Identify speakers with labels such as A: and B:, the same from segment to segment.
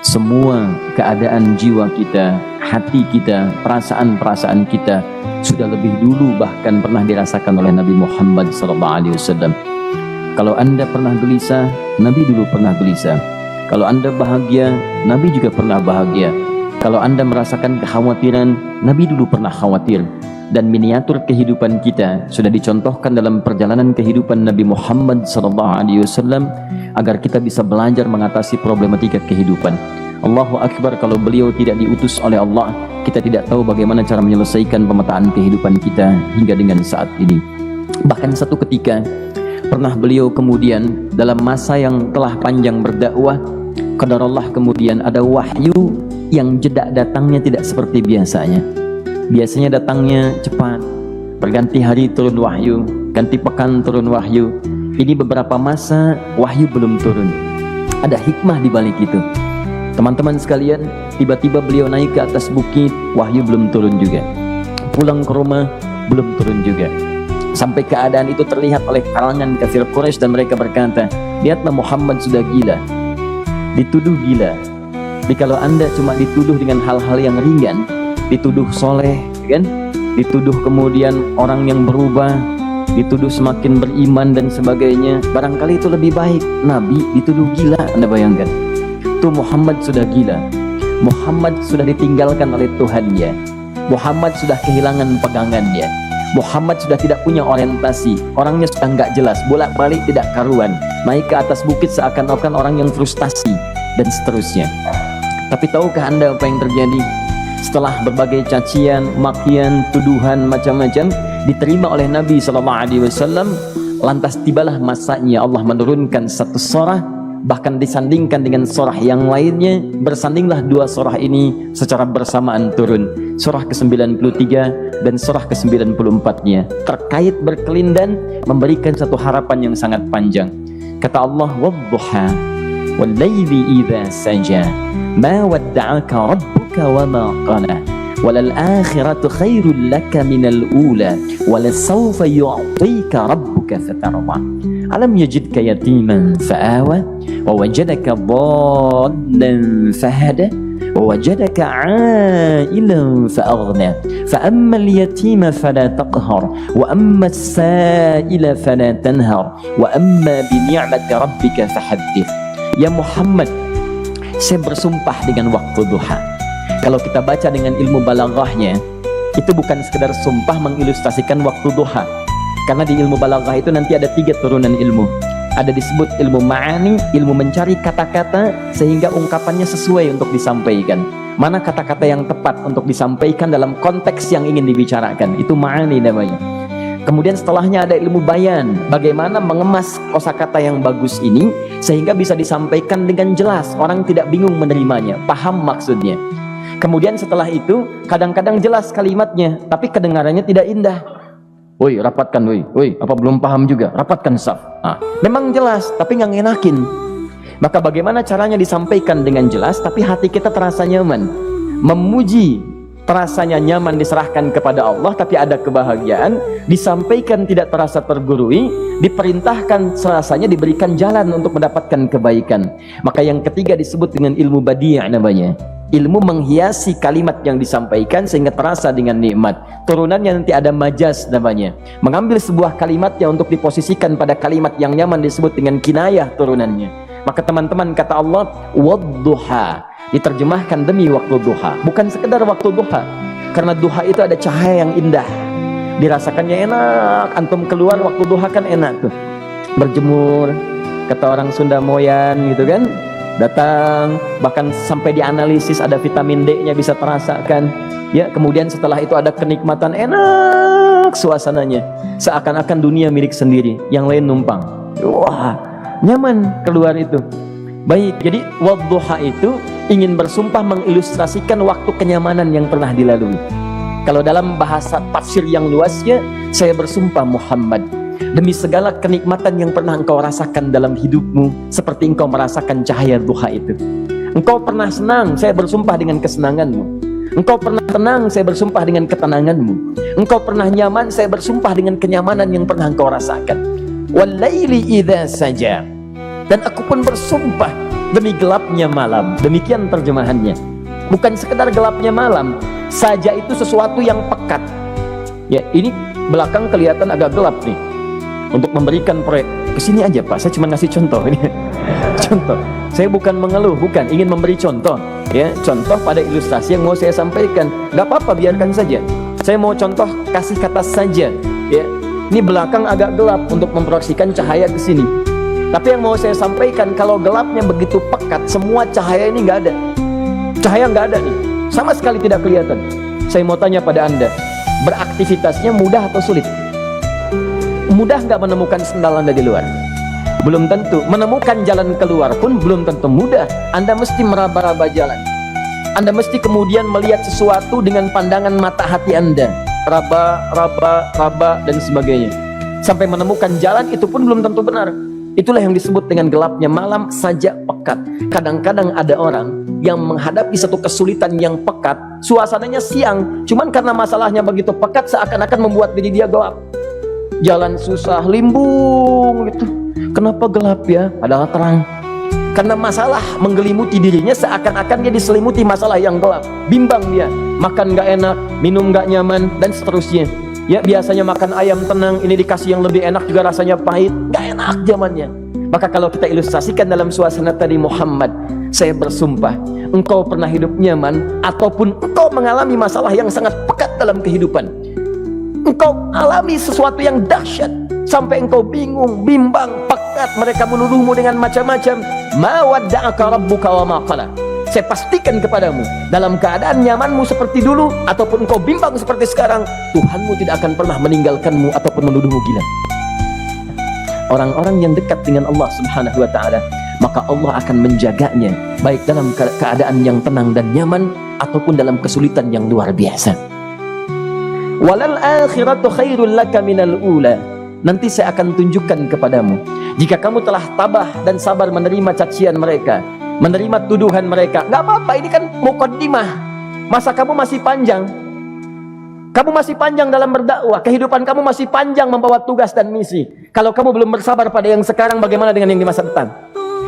A: semua keadaan jiwa kita, hati kita, perasaan-perasaan kita sudah lebih dulu bahkan pernah dirasakan oleh Nabi Muhammad SAW. Kalau Anda pernah gelisah, Nabi dulu pernah gelisah. Kalau Anda bahagia, Nabi juga pernah bahagia. Kalau Anda merasakan kekhawatiran, Nabi dulu pernah khawatir. Dan miniatur kehidupan kita sudah dicontohkan dalam perjalanan kehidupan Nabi Muhammad SAW agar kita bisa belajar mengatasi problematika kehidupan. Allahu Akbar, kalau beliau tidak diutus oleh Allah, kita tidak tahu bagaimana cara menyelesaikan pemetaan kehidupan kita hingga dengan saat ini. Bahkan satu ketika pernah beliau kemudian dalam masa yang telah panjang berdakwah, qadarullah kemudian ada wahyu yang jeda datangnya tidak seperti biasanya. Biasanya datangnya cepat, berganti hari turun wahyu, ganti pekan turun wahyu. Ini beberapa masa wahyu belum turun. Ada hikmah di balik itu. Teman-teman sekalian, tiba-tiba beliau naik ke atas bukit, wahyu belum turun juga. Pulang ke rumah, belum turun juga. Sampai keadaan itu terlihat oleh kalangan kafir Quraisy dan mereka berkata, lihatlah Muhammad sudah gila, dituduh gila. Jadi kalau Anda cuma dituduh dengan hal-hal yang ringan, dituduh soleh, kan? Dituduh kemudian orang yang berubah, dituduh semakin beriman dan sebagainya, barangkali itu lebih baik. Nabi dituduh gila, Anda bayangkan. Itu Muhammad sudah gila, Muhammad sudah ditinggalkan oleh Tuhannya, Muhammad sudah kehilangan pegangannya, Muhammad sudah tidak punya orientasi, orangnya sudah nggak jelas, bolak-balik tidak karuan, naik ke atas bukit seakan-akan orang yang frustasi dan seterusnya. Tapi tahukah Anda apa yang terjadi? Setelah berbagai cacian, makian, tuduhan macam-macam diterima oleh Nabi SAW, lantas tibalah masanya Allah menurunkan satu surah, bahkan disandingkan dengan surah yang lainnya. Bersandinglah dua surah ini secara bersamaan turun, surah ke-93 dan surah ke-94-nya, terkait berkelindan memberikan satu harapan yang sangat panjang. Kata Allah, wadduha wal-laili idza saja ma wadda'aka rabbuka wa ma qala walal akhiratu khairul laka minal ula walasawfa yu'tika rabbuka fatarda alam yajidka yatiman fa'awa wa wajadaka dhallan fahada wa wajadaka 'ailan fa'aghna fa ammal yatima fala taqhar wa ammas sa'ila fala tanhar wa amma bi ni'mati rabbika fahaddits. Ya Muhammad, saya bersumpah dengan waktu duha. Kalau kita baca dengan ilmu balaghahnya, itu bukan sekedar sumpah mengilustrasikan waktu duha. Karena di ilmu balaghah itu nanti ada 3 turunan ilmu. Ada disebut ilmu ma'ani, ilmu mencari kata-kata sehingga ungkapannya sesuai untuk disampaikan. Mana kata-kata yang tepat untuk disampaikan dalam konteks yang ingin dibicarakan. Itu ma'ani namanya. Kemudian setelahnya ada ilmu bayan, bagaimana mengemas kosakata yang bagus ini sehingga bisa disampaikan dengan jelas, orang tidak bingung menerimanya, paham maksudnya. Kemudian setelah itu kadang-kadang jelas kalimatnya, tapi kedengarannya tidak indah. Woi, rapatkan, woi, apa belum paham juga? Rapatkan saf. Memang jelas, tapi nggak ngenakin. Maka bagaimana caranya disampaikan dengan jelas, tapi hati kita terasa nyaman, memuji. Terasanya nyaman diserahkan kepada Allah, tapi ada kebahagiaan, disampaikan tidak terasa tergurui, diperintahkan serasanya diberikan jalan untuk mendapatkan kebaikan. Maka yang ketiga disebut dengan ilmu badi' namanya, ilmu menghiasi kalimat yang disampaikan sehingga terasa dengan nikmat. Turunannya nanti ada majaz namanya, mengambil sebuah kalimatnya untuk diposisikan pada kalimat yang nyaman disebut dengan kinayah turunannya. Maka teman-teman, kata Allah wadduha, diterjemahkan demi waktu duha, bukan sekedar waktu duha, karena duha itu ada cahaya yang indah, dirasakannya enak. Antum keluar waktu duha kan enak tuh, berjemur, kata orang Sunda moyan gitu kan, datang, bahkan sampai dianalisis ada vitamin D-nya bisa terasakan ya. Kemudian setelah itu ada kenikmatan, enak suasananya, seakan-akan dunia milik sendiri, yang lain numpang. Wah, nyaman keluar itu. Baik, jadi wadduha itu ingin bersumpah mengilustrasikan waktu kenyamanan yang pernah dilalui. Kalau dalam bahasa tafsir yang luasnya, saya bersumpah Muhammad, demi segala kenikmatan yang pernah engkau rasakan dalam hidupmu, seperti engkau merasakan cahaya duha itu. Engkau pernah senang, saya bersumpah dengan kesenanganmu. Engkau pernah tenang, saya bersumpah dengan ketenanganmu. Engkau pernah nyaman, saya bersumpah dengan kenyamanan yang pernah engkau rasakan. Wal laili idza saja, dan aku pun bersumpah demi gelapnya malam. Demikian terjemahannya. Bukan sekedar gelapnya malam saja, itu sesuatu yang pekat. Ya, ini belakang kelihatan agak gelap nih. Untuk memberikan proyek, kesini aja Pak, saya cuma ngasih contoh ini. Contoh, saya bukan mengeluh, bukan, ingin memberi contoh. Ya, contoh pada ilustrasi yang mau saya sampaikan. Gak apa-apa, biarkan saja. Saya mau contoh, kasih kata saja. Ya, ini belakang agak gelap untuk memproyeksikan cahaya ke sini. Tapi yang mau saya sampaikan, kalau gelapnya begitu pekat, semua cahaya ini nggak ada. Cahaya nggak ada nih, sama sekali tidak kelihatan. Saya mau tanya pada Anda, beraktivitasnya mudah atau sulit? Mudah nggak menemukan sendal Anda di luar? Belum tentu. Menemukan jalan keluar pun belum tentu mudah. Anda mesti meraba-raba jalan. Anda mesti kemudian melihat sesuatu dengan pandangan mata hati Anda. Raba, dan sebagainya. Sampai menemukan jalan, itu pun belum tentu benar. Itulah yang disebut dengan gelapnya malam saja pekat. Kadang-kadang ada orang yang menghadapi satu kesulitan yang pekat, suasananya siang, cuman karena masalahnya begitu pekat, seakan-akan membuat diri dia gelap. Jalan susah, limbung gitu. Kenapa gelap ya? Padahal terang. Karena masalah menggelimuti dirinya, seakan-akan dia diselimuti masalah yang gelap. Bimbang dia, makan gak enak, minum gak nyaman, dan seterusnya. Ya, biasanya makan ayam tenang, ini dikasih yang lebih enak juga rasanya pahit, gak enak zamannya. Maka kalau kita ilustrasikan dalam suasana tadi Muhammad, saya bersumpah, engkau pernah hidup nyaman, ataupun engkau mengalami masalah yang sangat pekat dalam kehidupan. Engkau alami sesuatu yang dahsyat, sampai engkau bingung, bimbang, pekat, mereka menuduhmu dengan macam-macam. Ma wadda'aka rabbuka wa ma qala. Saya pastikan kepadamu, dalam keadaan nyamanmu seperti dulu, ataupun engkau bimbang seperti sekarang, Tuhanmu tidak akan pernah meninggalkanmu ataupun menuduhmu gila. Orang-orang yang dekat dengan Allah Subhanahu wa ta'ala, maka Allah akan menjaganya, baik dalam keadaan yang tenang dan nyaman, ataupun dalam kesulitan yang luar biasa. Walal akhiratu khairul laka minal ula. Nanti saya akan tunjukkan kepadamu, jika kamu telah tabah dan sabar menerima cacian mereka, menerima tuduhan mereka, nggak apa-apa, ini kan muqaddimah. Masa kamu masih panjang? Kamu masih panjang dalam berdakwah, kehidupan kamu masih panjang membawa tugas dan misi. Kalau kamu belum bersabar pada yang sekarang, bagaimana dengan yang di masa depan?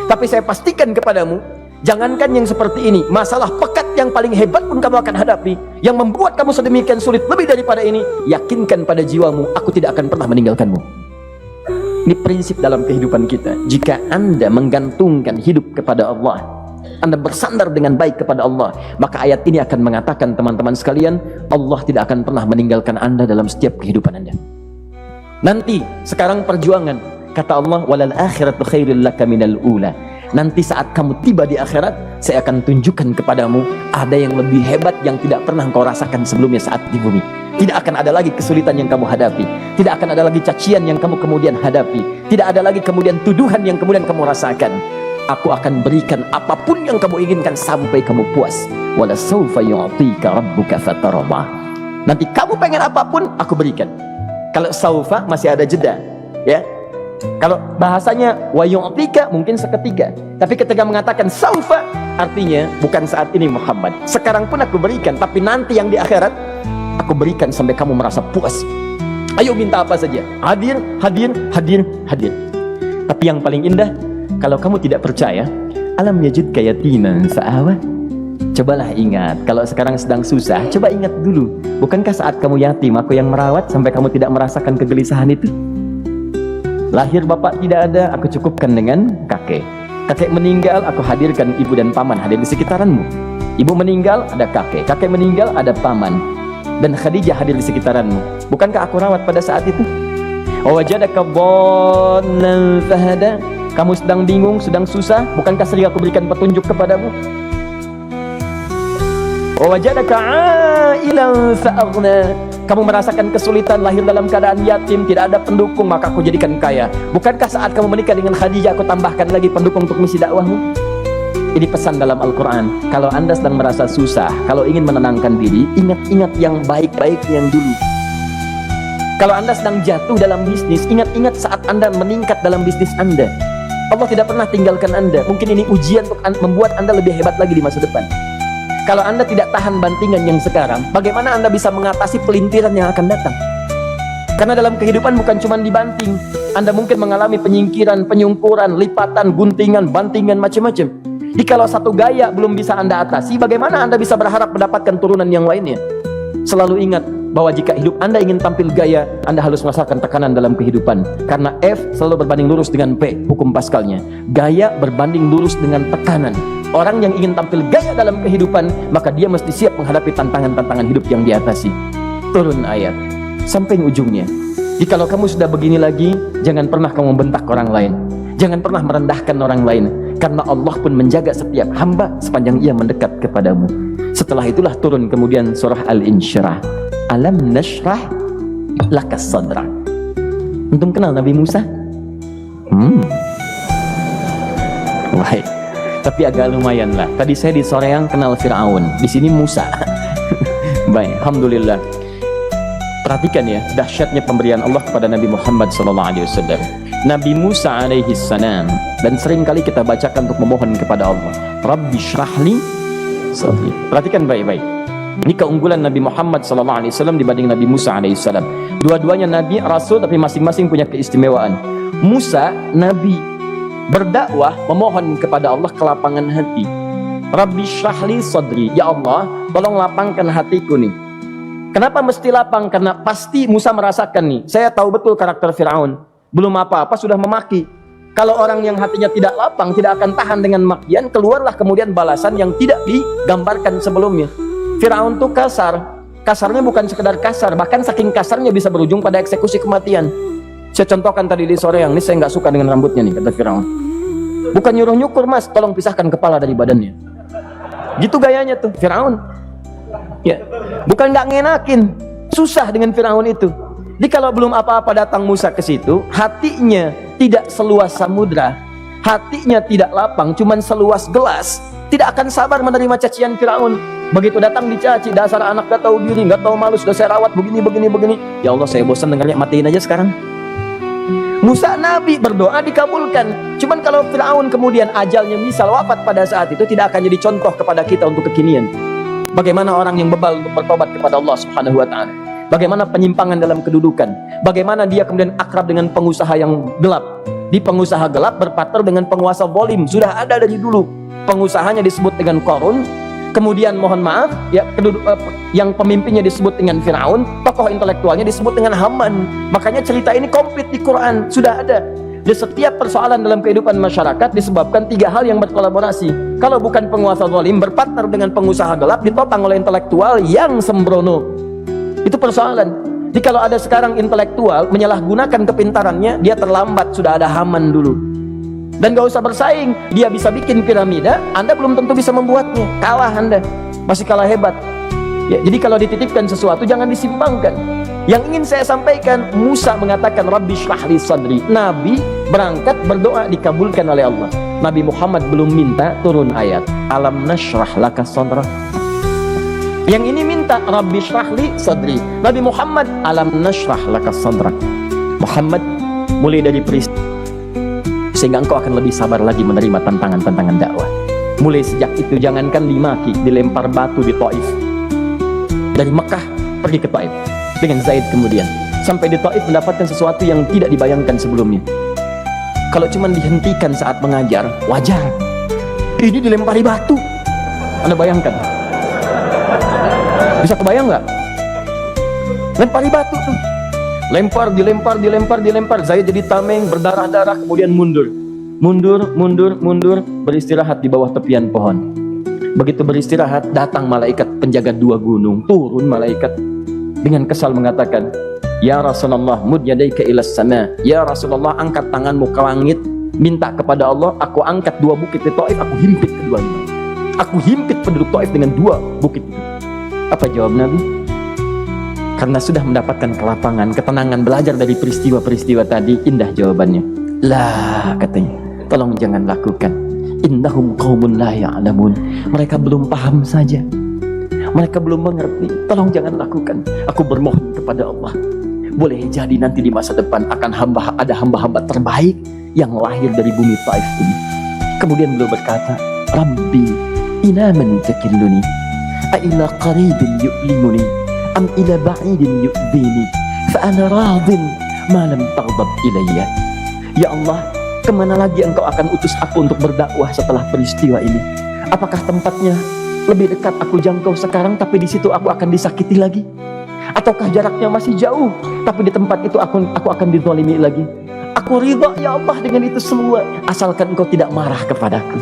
A: Tapi saya pastikan kepadamu, jangankan yang seperti ini, masalah pekat yang paling hebat pun kamu akan hadapi, yang membuat kamu sedemikian sulit lebih daripada ini, yakinkan pada jiwamu, aku tidak akan pernah meninggalkanmu. Ini prinsip dalam kehidupan kita. Jika Anda menggantungkan hidup kepada Allah, Anda bersandar dengan baik kepada Allah, maka ayat ini akan mengatakan, teman-teman sekalian, Allah tidak akan pernah meninggalkan Anda dalam setiap kehidupan Anda. Nanti, sekarang perjuangan, kata Allah, walal akhiratu khairul laka minal ula. Nanti saat kamu tiba di akhirat, saya akan tunjukkan kepadamu ada yang lebih hebat yang tidak pernah engkau rasakan sebelumnya saat di bumi. Tidak akan ada lagi kesulitan yang kamu hadapi, tidak akan ada lagi cacian yang kamu kemudian hadapi, tidak ada lagi kemudian tuduhan yang kemudian kamu rasakan. Aku akan berikan apapun yang kamu inginkan sampai kamu puas. Wala sawfa yu'tika rabbuka fatardah. Nanti kamu pengen apapun, aku berikan. Kalau saufa masih ada jeda, ya. Kalau bahasanya wa yu'tika mungkin seketika, tapi ketika mengatakan saufa, artinya bukan saat ini Muhammad, sekarang pun aku berikan, tapi nanti yang di akhirat aku berikan sampai kamu merasa puas. Ayo minta apa saja, hadir, hadir, hadir, hadir. Tapi yang paling indah, kalau kamu tidak percaya, alam yajidka yatiman fa'awa. Cobalah ingat, kalau sekarang sedang susah, coba ingat dulu, bukankah saat kamu yatim aku yang merawat sampai kamu tidak merasakan kegelisahan itu? Lahir bapak tidak ada, aku cukupkan dengan kakek. Kakek meninggal, aku hadirkan ibu dan paman hadir di sekitaranmu. Ibu meninggal, ada kakek. Kakek meninggal, ada paman. Dan Khadijah hadir di sekitaranmu. Bukankah aku rawat pada saat itu? Wajadaka dhallan fahada. Kamu sedang bingung, sedang susah, bukankah sering aku berikan petunjuk kepadamu? Wajadaka ailan fa'aghna. Kamu merasakan kesulitan, lahir dalam keadaan yatim, tidak ada pendukung, maka aku jadikan kaya. Bukankah saat kamu menikah dengan Khadijah, aku tambahkan lagi pendukung untuk misi dakwahmu? Ini pesan dalam Al-Quran. Kalau Anda sedang merasa susah, kalau ingin menenangkan diri, ingat-ingat yang baik-baik yang dulu. Kalau Anda sedang jatuh dalam bisnis, ingat-ingat saat Anda meningkat dalam bisnis Anda. Allah tidak pernah tinggalkan Anda. Mungkin ini ujian untuk membuat Anda lebih hebat lagi di masa depan. Kalau Anda tidak tahan bantingan yang sekarang, bagaimana Anda bisa mengatasi pelintiran yang akan datang? Karena dalam kehidupan bukan cuma dibanting. Anda mungkin mengalami penyingkiran, penyungkuran, lipatan, guntingan, bantingan, macam-macam. Jikalau satu gaya belum bisa Anda atasi, bagaimana Anda bisa berharap mendapatkan turunan yang lainnya? Selalu ingat bahwa jika hidup Anda ingin tampil gaya, Anda harus merasakan tekanan dalam kehidupan. Karena F selalu berbanding lurus dengan P, hukum Pascalnya. Gaya berbanding lurus dengan tekanan. Orang yang ingin tampil gaya dalam kehidupan, maka dia mesti siap menghadapi tantangan-tantangan hidup yang diatasi. Turun ayat sampai ujungnya. Jikalau kamu sudah begini lagi, jangan pernah kamu bentak orang lain. Jangan pernah merendahkan orang lain, karena Allah pun menjaga setiap hamba sepanjang ia mendekat kepadamu. Setelah itulah turun kemudian surah Al-Insyirah. Alam nashrah laka sadrak. Antum kenal Nabi Musa? Baik. Tapi agak lumayan lah. Tadi saya di Soreang kenal Fir'aun, di sini Musa. Baik, alhamdulillah. Perhatikan ya, dahsyatnya pemberian Allah kepada Nabi Muhammad SAW. Nabi Musa alaihi salam, dan sering kali kita bacakan untuk memohon kepada Allah, Rabbi syrahli sadri. Perhatikan baik-baik. Ini keunggulan Nabi Muhammad SAW dibanding Nabi Musa alaihissalam. Dua-duanya Nabi, Rasul, tapi masing-masing punya keistimewaan. Musa, Nabi, berdakwah, memohon kepada Allah kelapangan hati. Rabbi syrahli sadri. Ya Allah, tolong lapangkan hatiku nih. Kenapa mesti lapang? Karena pasti Musa merasakan nih, saya tahu betul karakter Fir'aun. Belum apa-apa sudah memaki. Kalau orang yang hatinya tidak lapang, tidak akan tahan dengan makian, keluarlah kemudian balasan yang tidak digambarkan sebelumnya. Fir'aun tuh kasar. Kasarnya bukan sekedar kasar, bahkan saking kasarnya bisa berujung pada eksekusi kematian. Saya contohkan tadi di sore yang ini, saya nggak suka dengan rambutnya nih, kata Fir'aun. Bukan nyuruh nyukur mas, tolong pisahkan kepala dari badannya. Gitu gayanya tuh Fir'aun. Ya, bukan nggak ngenakin, susah dengan Fir'aun itu. Jadi kalau belum apa-apa datang Musa ke situ, hatinya tidak seluas samudra, hatinya tidak lapang, cuman seluas gelas, tidak akan sabar menerima cacian Fir'aun. Begitu datang dicaci, dasar anak gak tahu diri, gak tahu malu, sudah saya rawat begini. Ya Allah, saya bosan dengarnya, matiin aja sekarang. Musa Nabi berdoa dikabulkan. Cuman kalau Fir'aun kemudian ajalnya misal wafat pada saat itu, tidak akan jadi contoh kepada kita untuk kekinian. Bagaimana orang yang bebal untuk bertobat kepada Allah Subhanahu wa ta'ala. Bagaimana penyimpangan dalam kedudukan. Bagaimana dia kemudian akrab dengan pengusaha yang gelap. Di pengusaha gelap berpartner dengan penguasa zalim. Sudah ada dari dulu. Pengusahanya disebut dengan Qarun. Kemudian mohon maaf, ya, yang pemimpinnya disebut dengan Fir'aun. Tokoh intelektualnya disebut dengan Haman. Makanya cerita ini komplit di Quran. Sudah ada. Di setiap persoalan dalam kehidupan masyarakat disebabkan tiga hal yang berkolaborasi. Kalau bukan penguasa zalim, berpartner dengan pengusaha gelap, ditopang oleh intelektual yang sembrono. Itu persoalan. Jadi kalau ada sekarang intelektual menyalahgunakan kepintarannya, dia terlambat, sudah ada Haman dulu. Dan gak usah bersaing, dia bisa bikin piramida, Anda belum tentu bisa membuatnya. Kalah Anda, masih kalah hebat. Ya, jadi kalau dititipkan sesuatu jangan disimpangkan. Yang ingin saya sampaikan, Musa mengatakan Rabbi syrahli sadri. Nabi berangkat berdoa dikabulkan oleh Allah. Nabi Muhammad belum minta, turun ayat Alam nashrah laka sadrak. Yang ini minta Rabbi syrahli sadri. Nabi Muhammad alam nashrah laka sadrak. Muhammad, mulai dari peristiwa sehingga engkau akan lebih sabar lagi menerima tantangan-tantangan dakwah. Mulai sejak itu jangankan dimaki, dilempar batu di Taif. Dari Mekah pergi ke Taif dengan Zaid, kemudian sampai di Taif mendapatkan sesuatu yang tidak dibayangkan sebelumnya. Kalau cuma dihentikan saat mengajar, wajar. Ini dilempari batu. Anda bayangkan? Bisa kebayang nggak? Lempari batu tuh. Dilempar. Zaid jadi tameng, berdarah-darah, kemudian mundur, beristirahat di bawah tepian pohon. Begitu beristirahat, datang malaikat penjaga dua gunung. Turun malaikat dengan kesal mengatakan, Ya Rasulullah, mud yadaika ilas sama. Ya Rasulullah, angkat tanganmu ke langit, minta kepada Allah, aku angkat dua bukit di Taif, aku himpit keduanya. Aku himpit penduduk Taif dengan dua bukit itu. Apa jawab Nabi? Karena sudah mendapatkan kelapangan, ketenangan, belajar dari peristiwa-peristiwa tadi, indah jawabannya. Lah, katanya, tolong jangan lakukan. Innahum qaumun la ya'lamun. Mereka belum paham saja. Mereka belum mengerti. Tolong jangan lakukan. Aku bermohon kepada Allah. Boleh jadi nanti di masa depan akan ada hamba-hamba terbaik yang lahir dari bumi Taif ini. Kemudian beliau berkata, Rabbi, ila man takilluni? A'ila qaribin yu'limuni? Am ila ba'idin yu'dini? Fa'ana radin ma lam taghdab ilayya. Ya Allah, Kemana lagi engkau akan utus aku untuk berdakwah setelah peristiwa ini? Apakah tempatnya lebih dekat aku jangkau sekarang, tapi di situ aku akan disakiti lagi? Ataukah jaraknya masih jauh, tapi di tempat itu aku akan dizalimi lagi? Aku ridha ya Allah dengan itu semua, asalkan engkau tidak marah kepadaku.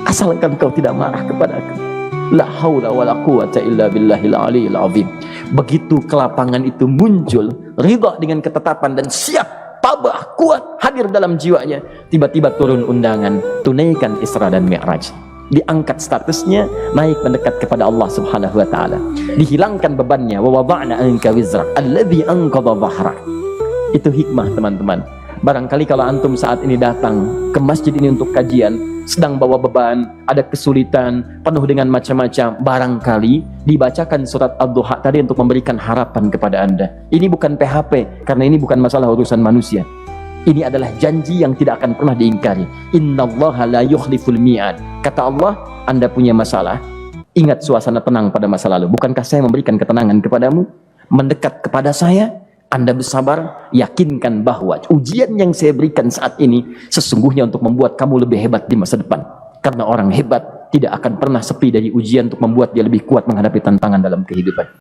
A: Asalkan engkau tidak marah kepadaku. La haula wala quwata illa billahil aliyil azim. Begitu kelapangan itu muncul, ridha dengan ketetapan dan siap, tabah, kuat, hadir dalam jiwanya. Tiba-tiba turun undangan, tunaikan Isra dan Mi'raj. Diangkat statusnya, naik mendekat kepada Allah Subhanahu wa taala. Dihilangkan bebannya, wa wada'na anka wizrak alladzi anqadha dhahrak. Itu hikmah, teman-teman. Barangkali kalau antum saat ini datang ke masjid ini untuk kajian, sedang bawa beban, ada kesulitan, penuh dengan macam-macam, barangkali dibacakan surat Ad-Duha tadi untuk memberikan harapan kepada Anda. Ini bukan PHP, karena ini bukan masalah urusan manusia. Ini adalah janji yang tidak akan pernah diingkari. Innallaha la yukhliful mi'ad. Kata Allah, Anda punya masalah, ingat suasana tenang pada masa lalu. Bukankah saya memberikan ketenangan kepadamu? Mendekat kepada saya, Anda bersabar, yakinkan bahwa ujian yang saya berikan saat ini sesungguhnya untuk membuat kamu lebih hebat di masa depan. Karena orang hebat tidak akan pernah sepi dari ujian untuk membuat dia lebih kuat menghadapi tantangan dalam kehidupan.